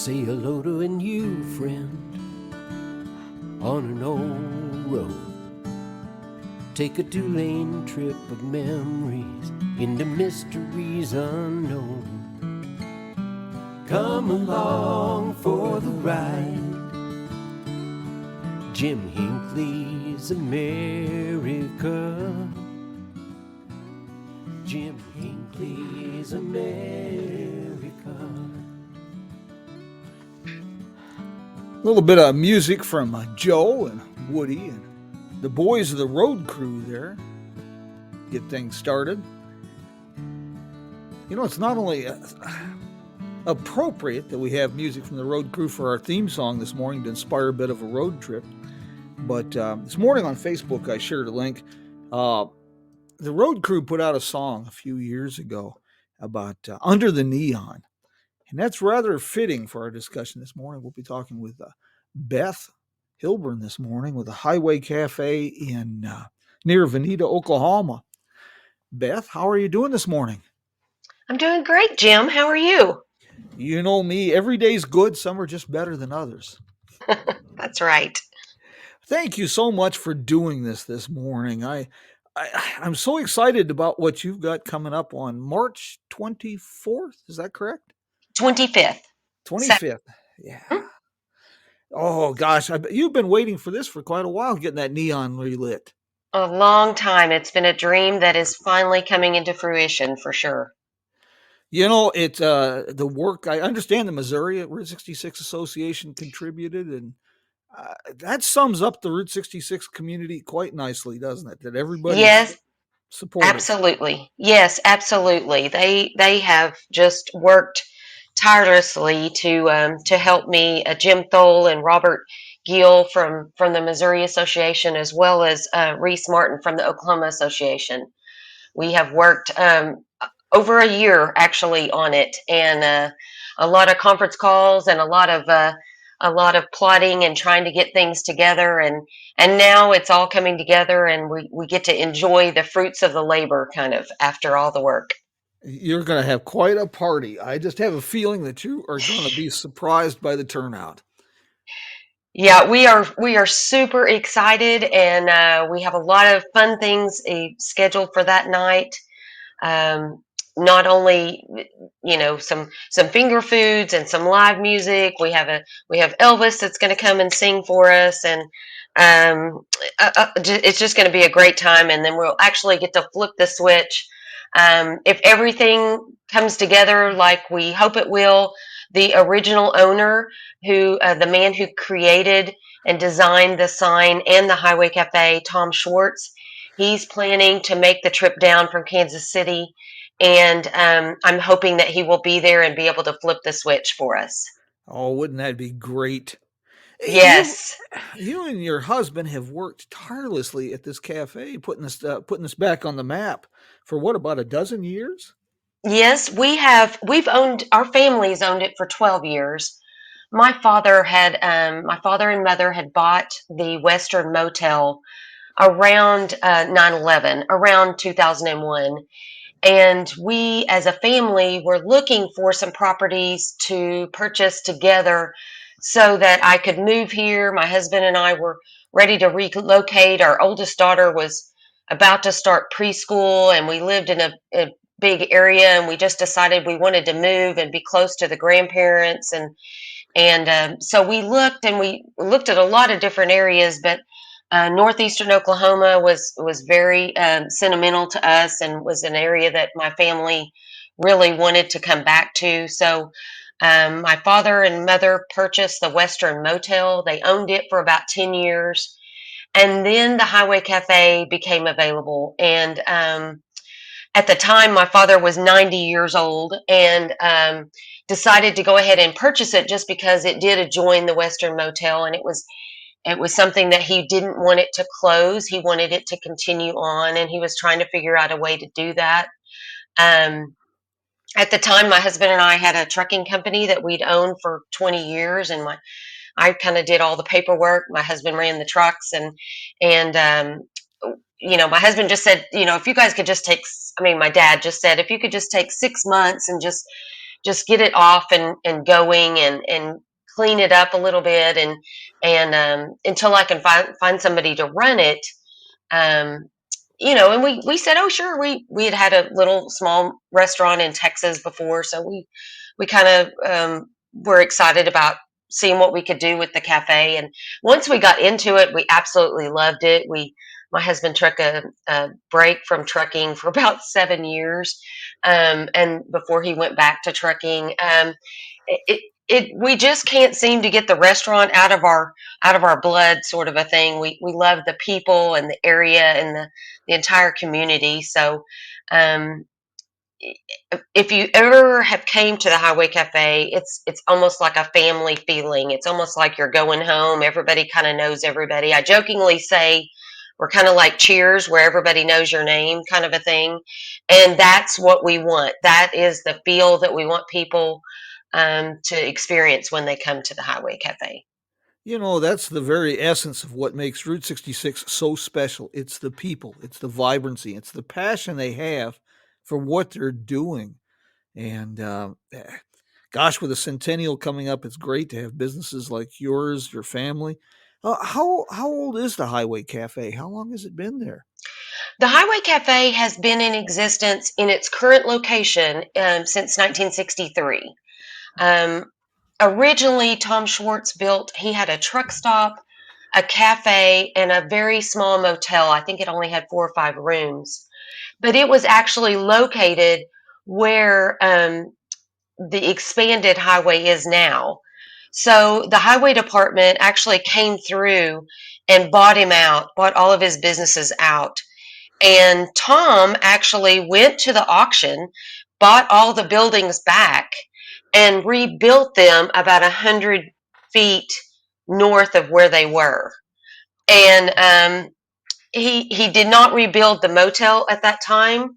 Say hello to a new friend on an old road. Take a two-lane trip of memories into mysteries unknown. Come along for the ride. Jim Hinckley's America. Jim Hinckley's America. A little bit of music from Joe and Woody and the boys of the road crew there. Get things started. You know, it's not only appropriate that we have music from the road crew for our theme song this morning to inspire a bit of a road trip, but this morning on Facebook I shared a link. The road crew put out a song a few years ago about Under the Neon. And that's rather fitting for our discussion this morning. We'll be talking with Beth Hilburn this morning with a Highway Cafe in near Vinita, Oklahoma. Beth, how are you doing this morning? I'm doing great, Jim. How are you? You know me, every day's good. Some are just better than others. That's right. Thank you so much for doing this morning. I'm so excited about what you've got coming up on March 24th. Is that correct? 25th. 25th. Yeah. Oh, gosh. You've been waiting for this for quite a while, getting that neon relit. A long time. It's been a dream that is finally coming into fruition for sure. You know, it's the work. I understand the Missouri Route 66 Association contributed, and that sums up the Route 66 community quite nicely, doesn't it? That everybody Yes, supported. absolutely. Yes, absolutely. They have just worked tirelessly to help me. Jim Thole and Robert Gill from the Missouri Association, as well as Reese Martin from the Oklahoma Association. We have worked over a year actually on it, and a lot of conference calls and a lot of plotting and trying to get things together, and now it's all coming together, and we get to enjoy the fruits of the labor kind of after all the work. You're going to have quite a party. I just have a feeling that you are going to be surprised by the turnout. Yeah, we are super excited, and we have a lot of fun things scheduled for that night. Not only some finger foods and some live music. We have Elvis that's going to come and sing for us, and it's just going to be a great time. And then we'll actually get to flip the switch. If everything comes together like we hope it will, the original owner, the man who created and designed the sign and the Highway Cafe, Tom Schwartz, he's planning to make the trip down from Kansas City, and I'm hoping that he will be there and be able to flip the switch for us. Oh, wouldn't that be great? Yes. You and your husband have worked tirelessly at this cafe, putting this back on the map for what, about a dozen years? Yes, we've owned, our family's owned it for 12 years. My father and mother had bought the Western Motel around 9/11, around 2001. And we, as a family, were looking for some properties to purchase together so that I could move here. My husband and I were ready to relocate. Our oldest daughter was about to start preschool, and we lived in a big area, and we just decided we wanted to move and be close to the grandparents. And so we looked at a lot of different areas, but northeastern Oklahoma was very sentimental to us, and was an area that my family really wanted to come back to. So my father and mother purchased the Western Motel. They owned it for about 10 years. And then the Highway Cafe became available. And at the time, my father was 90 years old, and decided to go ahead and purchase it just because it did adjoin the Western Motel, and it was something that he didn't want it to close. He wanted it to continue on, and he was trying to figure out a way to do that. Um, at the time, my husband and I had a trucking company that we'd owned for 20 years, and I kind of did all the paperwork. My husband ran the trucks, and my husband just said, if you guys could just my dad just said, if you could just take 6 months and just just get it off and going and clean it up a little bit and until I can find somebody to run it. Um, and we said, oh, sure. We had a little small restaurant in Texas before, so we kind of were excited about seeing what we could do with the cafe. And once we got into it, we absolutely loved it. My husband took a break from trucking for about 7 years, and before he went back to trucking, we just can't seem to get the restaurant out of our blood, sort of a thing. We love the people and the area and the entire community. So um, if you ever have came to the Highway Cafe, it's almost like a family feeling. It's almost like you're going home. Everybody kind of knows everybody. I jokingly say we're kind of like Cheers, where everybody knows your name, kind of a thing. And that's what we want. That is the feel that we want people to experience when they come to the Highway Cafe. That's the very essence of what makes Route 66 so special. It's the people, it's the vibrancy, it's the passion they have for what they're doing. And gosh, with a centennial coming up, it's great to have businesses like yours, your family. How old is the Highway Cafe? How long has it been there? The Highway Cafe has been in existence in its current location since 1963. Um, Originally, Tom Schwartz he had a truck stop, a cafe, and a very small motel. I think it only had 4 or 5 rooms, but it was actually located where the expanded highway is now. So the highway department actually came through and bought all of his businesses out. And Tom actually went to the auction, bought all the buildings back, and rebuilt them about 100 feet north of where they were. And he did not rebuild the motel at that time,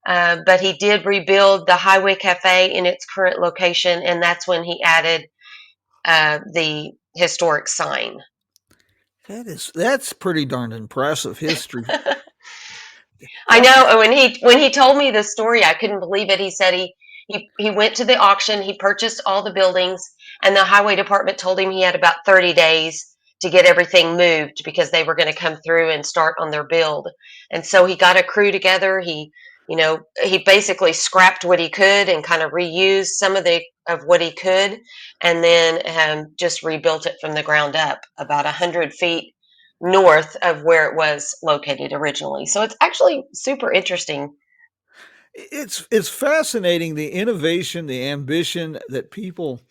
but he did rebuild the Highway Cafe in its current location, and that's when he added the historic sign. That's pretty darn impressive history. I know. When he told me the story, I couldn't believe it. He said he went to the auction, he purchased all the buildings, and the highway department told him he had about 30 days to get everything moved because they were going to come through and start on their build. And so he got a crew together. He basically scrapped what he could and kind of reused some of what he could, and then just rebuilt it from the ground up about 100 feet north of where it was located originally. So it's actually super interesting. It's fascinating, the innovation, the ambition that people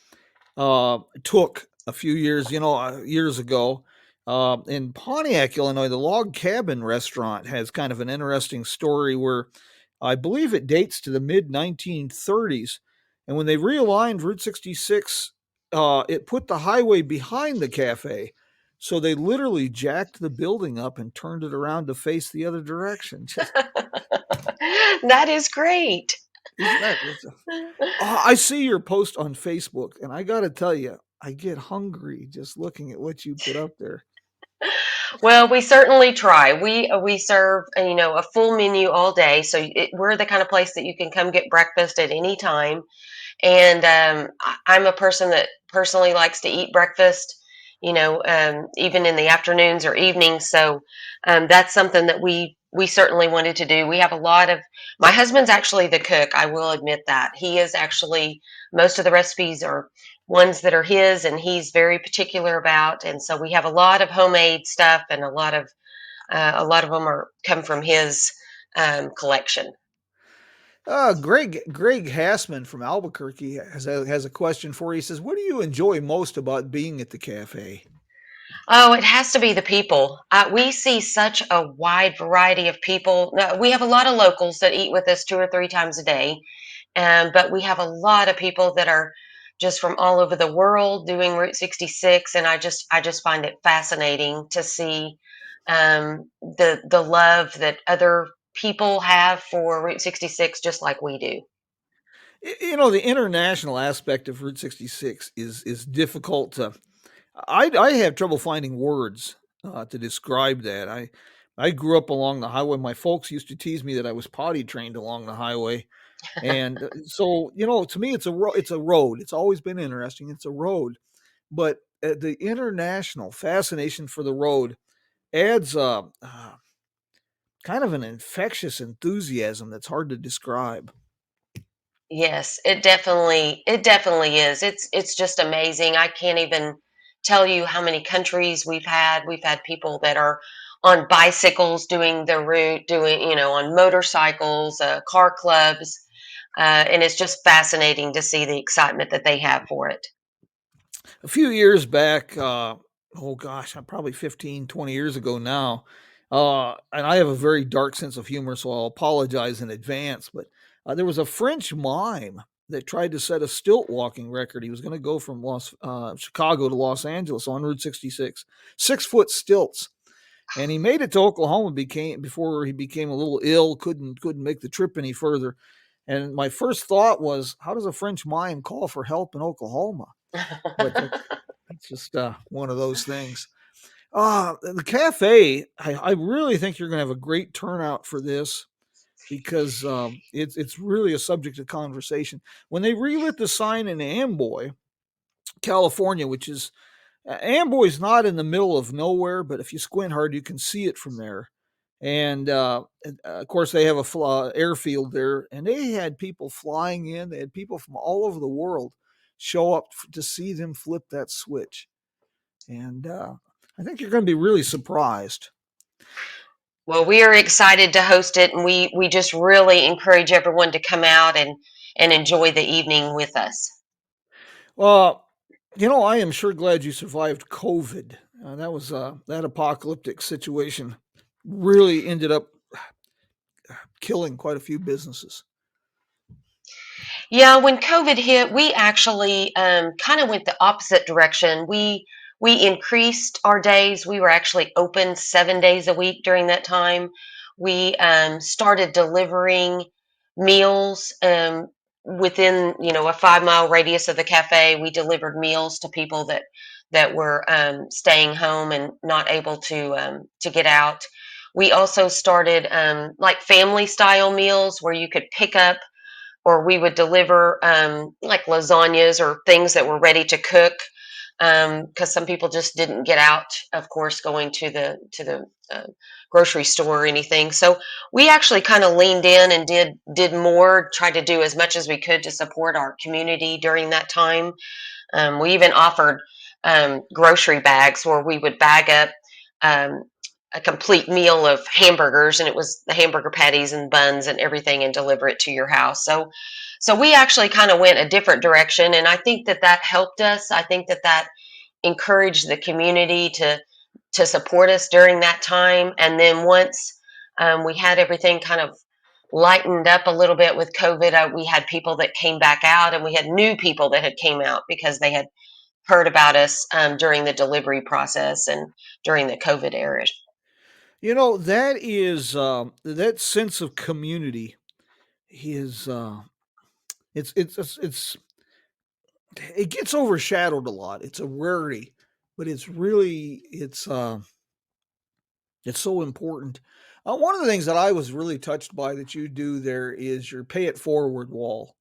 took a few years, years ago. In Pontiac, Illinois, the Log Cabin restaurant has kind of an interesting story where I believe it dates to the mid 1930s. And when they realigned Route 66, it put the highway behind the cafe. So they literally jacked the building up and turned it around to face the other direction. That is great. Isn't that? I see your post on Facebook, and I got to tell you, I get hungry just looking at what you put up there. Well, we certainly try. We serve a full menu all day, so we're the kind of place that you can come get breakfast at any time. And I'm a person that personally likes to eat breakfast, even in the afternoons or evenings. So that's something that we certainly wanted to do. We have a lot of. My husband's actually the cook. I will admit that he is actually most of the recipes are ones that are his, and he's very particular about. And so we have a lot of homemade stuff, and a lot of them come from his collection. Greg Hassman from Albuquerque has a question for you. He says, "What do you enjoy most about being at the cafe?" Oh, it has to be the people. We see such a wide variety of people. We have a lot of locals that eat with us 2 or 3 times a day, but we have a lot of people that are just from all over the world doing Route 66, and I just find it fascinating to see the love that other people have for Route 66, just like we do. The international aspect of Route 66 is difficult to. I have trouble finding words to describe that. I grew up along the highway. My folks used to tease me that I was potty trained along the highway. And so, to me, it's a road. It's always been interesting. It's a road. But the international fascination for the road adds kind of an infectious enthusiasm that's hard to describe. Yes, it definitely is. It's just amazing. I can't even tell you how many countries we've had. We've had people that are on bicycles doing the route, doing, on motorcycles, car clubs, and it's just fascinating to see the excitement that they have for it. A few years back, oh gosh, I'm probably 15, 20 years ago now. And I have a very dark sense of humor, so I'll apologize in advance. But there was a French mime that tried to set a stilt walking record. He was going to go from Chicago to Los Angeles on Route 66, 6 foot stilts. And he made it to Oklahoma before he became a little ill, couldn't make the trip any further. And my first thought was, how does a French mime call for help in Oklahoma? But that's just one of those things. The cafe, I really think you're going to have a great turnout for this because it's really a subject of conversation. When they relit the sign in Amboy, California, which is Amboy's not in the middle of nowhere, but if you squint hard, you can see it from there. And of course, they have a airfield there, and they had people flying in. They had people from all over the world show up to see them flip that switch. And I think you're going to be really surprised. Well, we are excited to host it, and we just really encourage everyone to come out and enjoy the evening with us. Well, I am sure glad you survived COVID. That was that apocalyptic situation really ended up killing quite a few businesses. Yeah, when COVID hit, we actually kind of went the opposite direction. We increased our days. We were actually open 7 days a week during that time. We started delivering meals within a 5 mile radius of the cafe. We delivered meals to people that were staying home and not able to get out. We also started like family style meals where you could pick up, or we would deliver like lasagnas or things that were ready to cook, because some people just didn't get out, of course, going to the grocery store or anything. So we actually kind of leaned in and did more, tried to do as much as we could to support our community during that time. We even offered grocery bags where we would bag up um, a complete meal of hamburgers, and it was the hamburger patties and buns and everything, and deliver it to your house. So we actually kind of went a different direction, and I think that helped us. I think that encouraged the community to support us during that time. And then once we had everything kind of lightened up a little bit with COVID, we had people that came back out, and we had new people that had came out because they had heard about us during the delivery process and during the COVID era. That is that sense of community is it's it gets overshadowed a lot. It's a rarity, but it's so important. One of the things that I was really touched by that you do there is your pay it forward wall.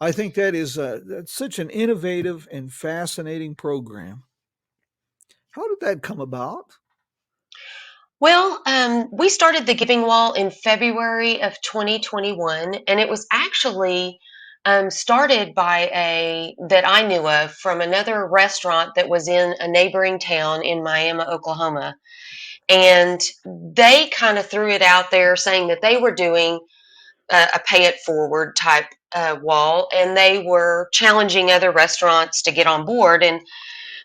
I think that's such an innovative and fascinating program. How did that come about? Well, we started the Giving Wall in February of 2021, and it was actually started by a that I knew of from another restaurant that was in a neighboring town in Miami, Oklahoma. And they kind of threw it out there saying that they were doing a pay it forward type wall, and they were challenging other restaurants to get on board. And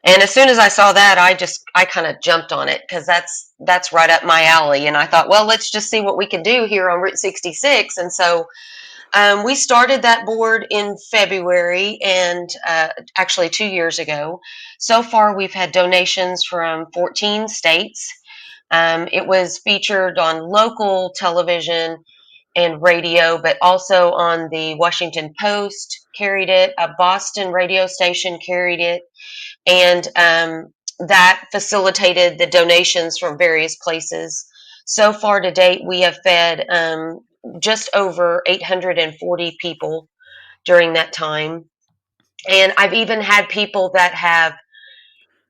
as soon as I saw that, I kind of jumped on it because that's right up my alley. And I thought, well, let's just see what we can do here on Route 66. And so we started that board in February, and actually 2 years ago. So far, we've had donations from 14 states. It was featured on local television and radio, but also on the Washington Post carried it. A Boston radio station carried it, and that facilitated the donations from various places. So far to date, we have fed just over 840 people during that time. And I've even had people that have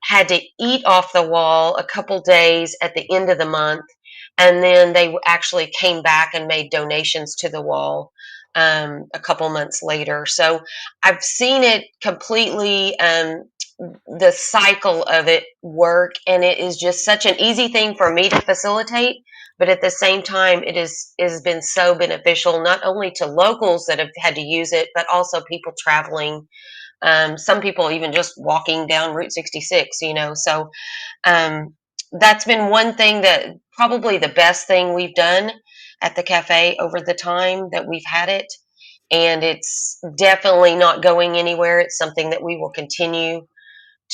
had to eat off the wall a couple days at the end of the month, and then they actually came back and made donations to the wall a couple months later. So I've seen it completely, the cycle of it work, and it is just such an easy thing for me to facilitate. But at the same time, it has been so beneficial, not only to locals that have had to use it, but also people traveling. Some people even just walking down Route 66, So that's been one thing, that probably the best thing we've done at the cafe over the time that we've had it. And it's definitely not going anywhere. It's something that we will continue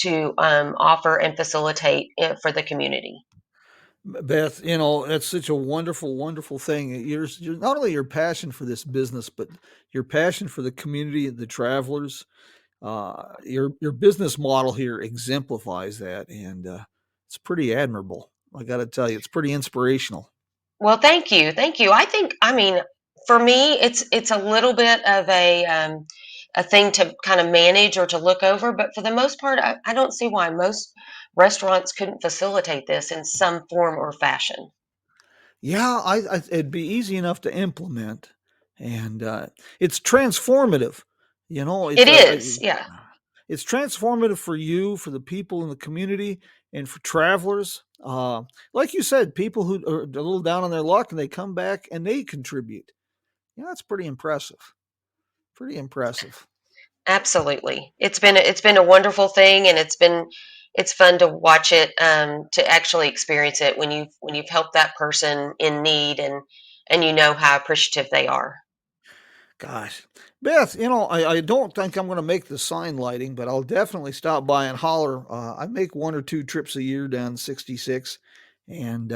to offer and facilitate for the community. Beth, that's such a wonderful, wonderful thing. You're not only your passion for this business, but your passion for the community and the travelers. Your business model here exemplifies that, and it's pretty admirable. I got to tell you, it's pretty inspirational. Well, thank you, thank you. I mean, for me, it's a little bit of a thing to kind of manage or to look over, but for the most part, I don't see why most restaurants couldn't facilitate this in some form or fashion. Yeah, it'd be easy enough to implement, and it's transformative. You know, It is, yeah. it's transformative for you, for the people in the community, and for travelers. Like you said, people who are a little down on their luck and they come back and they contribute. Yeah, that's pretty impressive. Pretty impressive. Absolutely. It's been a wonderful thing, and it's fun to watch it, to actually experience it when you've helped that person in need, and you know how appreciative they are. Gosh, Beth, I don't think I'm going to make the sign lighting, but I'll definitely stop by and holler. I make one or two trips a year down 66, and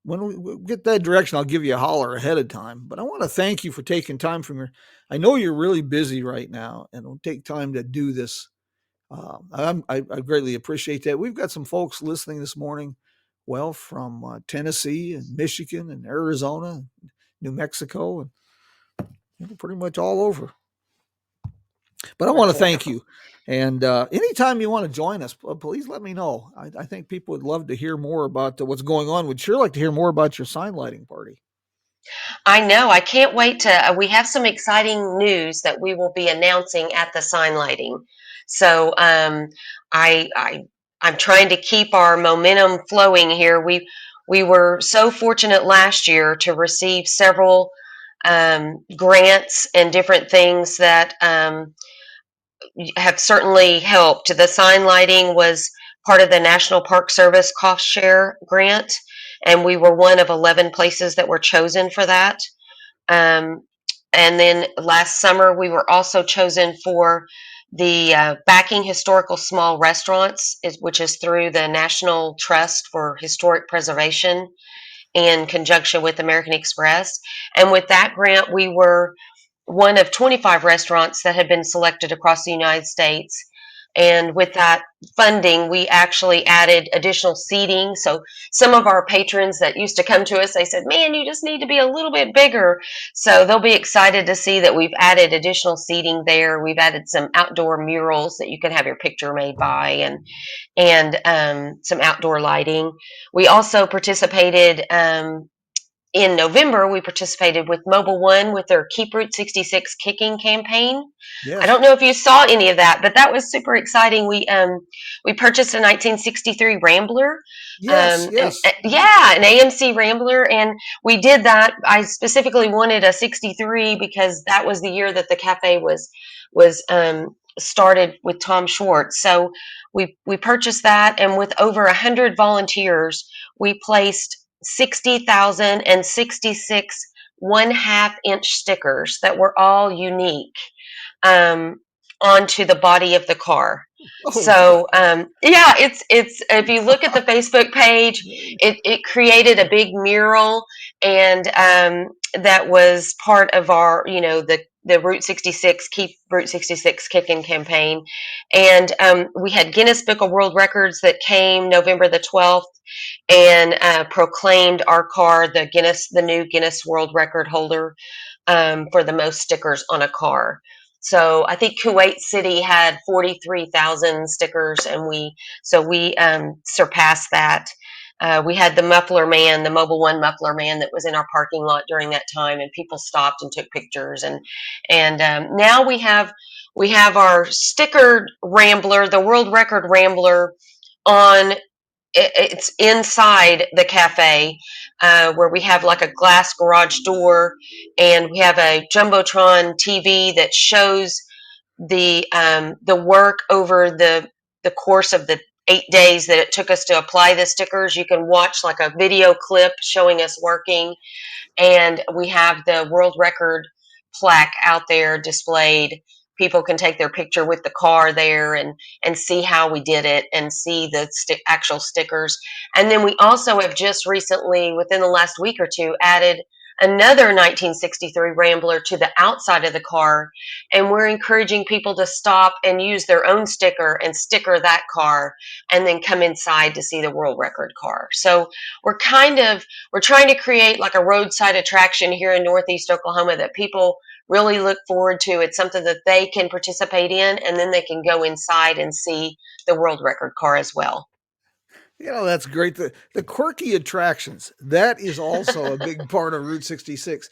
when we get that direction, I'll give you a holler ahead of time. But I want to thank you for taking time from your. I know you're really busy right now, and it'll take time to do this. I greatly appreciate that. We've got some folks listening this morning, well, from Tennessee and Michigan and Arizona, New Mexico, and pretty much all over. But I want That's to thank wonderful. you. And anytime you want to join us, please let me know. I think people would love to hear more about what's going on. Would sure like to hear more about your sign lighting party. I know. I can't wait to. We have some exciting news that we will be announcing at the sign lighting. So I'm trying to keep our momentum flowing here. We were so fortunate last year to receive several grants and different things that have certainly helped. The sign lighting was part of the National Park Service cost share grant, and we were one of 11 places that were chosen for that. Um, and then last summer, we were also chosen for the Backing Historical Small Restaurants, which is through the National Trust for Historic Preservation in conjunction with American Express. And with that grant, we were one of 25 restaurants that had been selected across the United States. And with that funding, we actually added additional seating. So some of our patrons that used to come to us, they said, man, you just need to be a little bit bigger. So they'll be excited to see that we've added additional seating there. We've added some outdoor murals that you can have your picture made by, and some outdoor lighting. We also participated, in November, we participated with Mobile One with their Keep Route 66 kicking campaign. I Yes. don't know if you saw any of that, but that was super exciting. We purchased a 1963 Rambler, Yes. and Yes. yeah, an AMC Rambler, and we did that. I specifically wanted a 63 because that was the year that the cafe was started with Tom Schwartz. So we purchased that, and with over 100 volunteers, we placed 60,066 1/2 inch stickers that were all unique, um, onto the body of the car. Oh, So yeah, it's if you look at the Facebook page, it created a big mural, and that was part of our, the Route 66 Keep Route 66 Kicking campaign, and we had Guinness Book of World Records that came November the 12th and proclaimed our car the new Guinness World Record holder for the most stickers on a car. So I think Kuwait City had 43,000 stickers, and we surpassed that. We had the muffler man, the Mobile One muffler man, that was in our parking lot during that time, and people stopped and took pictures. And now we have our sticker Rambler, the world record Rambler, on it's inside the cafe, where we have like a glass garage door, and we have a jumbotron TV that shows the work over the course of the 8 days that it took us to apply the stickers. You can watch like a video clip showing us working, and we have the world record plaque out there displayed. People can take their picture with the car there and see how we did it and see the actual stickers. And then we also have just recently, within the last week or two, added another 1963 Rambler to the outside of the car, and we're encouraging people to stop and use their own sticker and sticker that car, and then come inside to see the world record car. So we're trying to create like a roadside attraction here in Northeast Oklahoma that people really look forward to. It's something that they can participate in, and then they can go inside and see the world record car as well. That's great. The quirky attractions, that is also a big part of Route 66.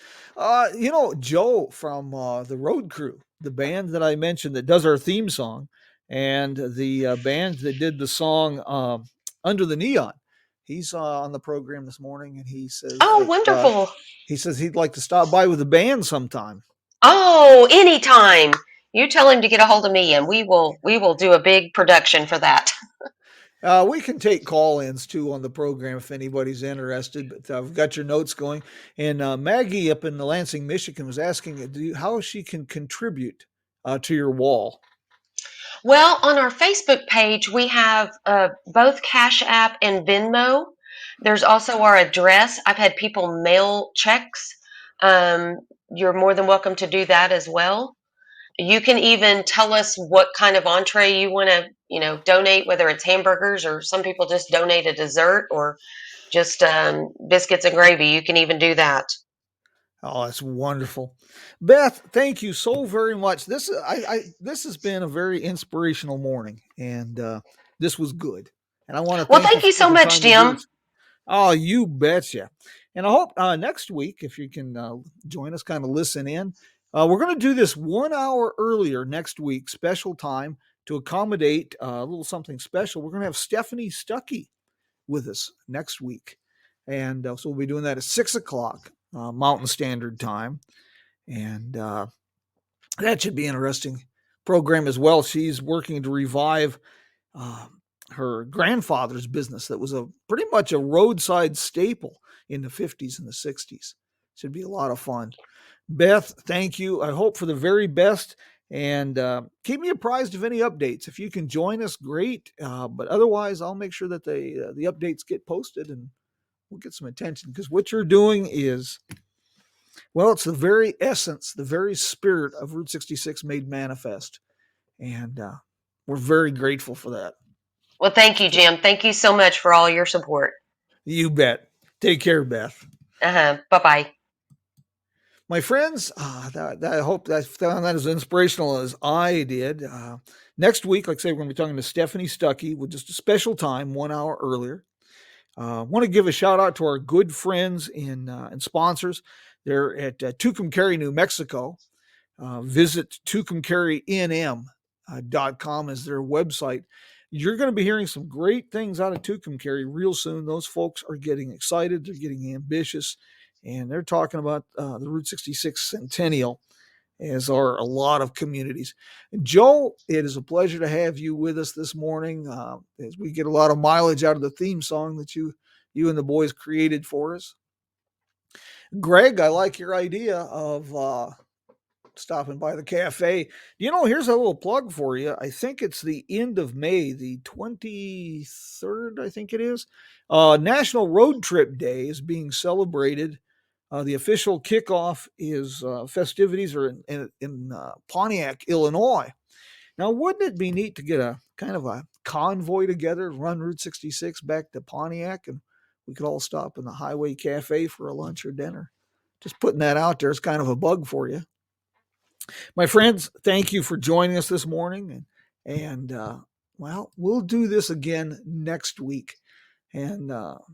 Joe from the Road Crew, the band that I mentioned that does our theme song, and the band that did the song Under the Neon, he's on the program this morning, and he says Oh, wonderful. he says he'd like to stop by with the band sometime. Oh, anytime. You tell him to get a hold of me, and we will do a big production for that. We can take call-ins too on the program if anybody's interested. But I've got your notes going, and Maggie up in Lansing, Michigan, was asking how she can contribute to your wall. Well, on our Facebook page, we have both Cash App and Venmo. There's also our address. I've had people mail checks. You're more than welcome to do that as well. You can even tell us what kind of entree you want to, donate, whether it's hamburgers, or some people just donate a dessert, or just biscuits and gravy. You can even do that. Oh, that's wonderful. Beth, thank you so very much. This has been a very inspirational morning, and this was good. And I want to thank you so much, Jim. Oh, you betcha. And I hope next week, if you can join us, kind of listen in. We're going to do this 1 hour earlier next week, special time, to accommodate a little something special. We're going to have Stephanie Stuckey with us next week. And so we'll be doing that at 6 o'clock Mountain Standard Time. And that should be an interesting program as well. She's working to revive her grandfather's business that was pretty much a roadside staple in the 50s and the 60s. Should be a lot of fun. Beth, thank you. I hope for the very best, and keep me apprised of any updates. If you can join us, great. But otherwise, I'll make sure that the updates get posted, and we'll get some attention, because what you're doing is, well, it's the very essence, the very spirit of Route 66 made manifest. And we're very grateful for that. Well, thank you, Jim. Thank you so much for all your support. You bet. Take care, Beth. Bye-bye. My friends, I hope that found that as inspirational as I did. Next week, like I say, we're going to be talking to Stephanie Stuckey with just a special time, 1 hour earlier. I want to give a shout out to our good friends and sponsors. They're at Tucumcari, New Mexico. Visit tucumcarinm.com as their website. You're going to be hearing some great things out of Tucumcari real soon. Those folks are getting excited. They're getting ambitious. And they're talking about the Route 66 Centennial, as are a lot of communities. And Joe, it is a pleasure to have you with us this morning as we get a lot of mileage out of the theme song that you and the boys created for us. Greg, I like your idea of stopping by the cafe. Here's a little plug for you. I think it's the end of May, the 23rd, I think it is. National Road Trip Day is being celebrated The official kickoff is festivities are in Pontiac, Illinois. Now, wouldn't it be neat to get a kind of a convoy together, run Route 66 back to Pontiac, and we could all stop in the Highway Cafe for a lunch or dinner? Just putting that out there is kind of a bug for you. My friends, thank you for joining us this morning. And well, we'll do this again next week. And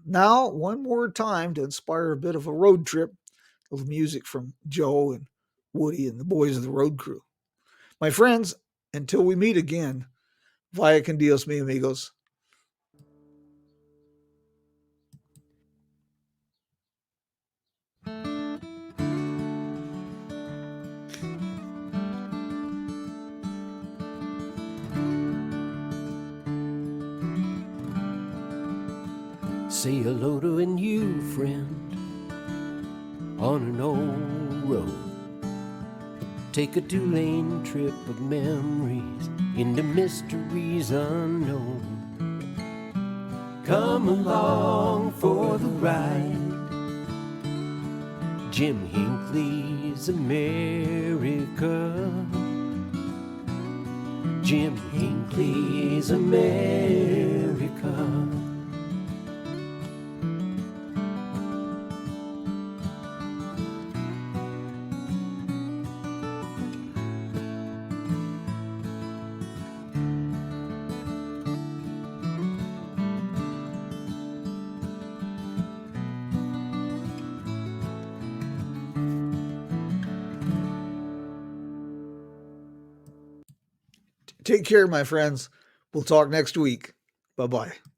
now, one more time to inspire a bit of a road trip, a little music from Joe and Woody and the boys of the road crew. My friends, until we meet again, vaya con Dios, mi amigos. Say hello to a new friend on an old road. Take a 2-lane trip of memories into mysteries unknown. Come along for the ride. Jim Hinckley's America. Jim Hinckley's America. Take care, my friends. We'll talk next week. Bye-bye.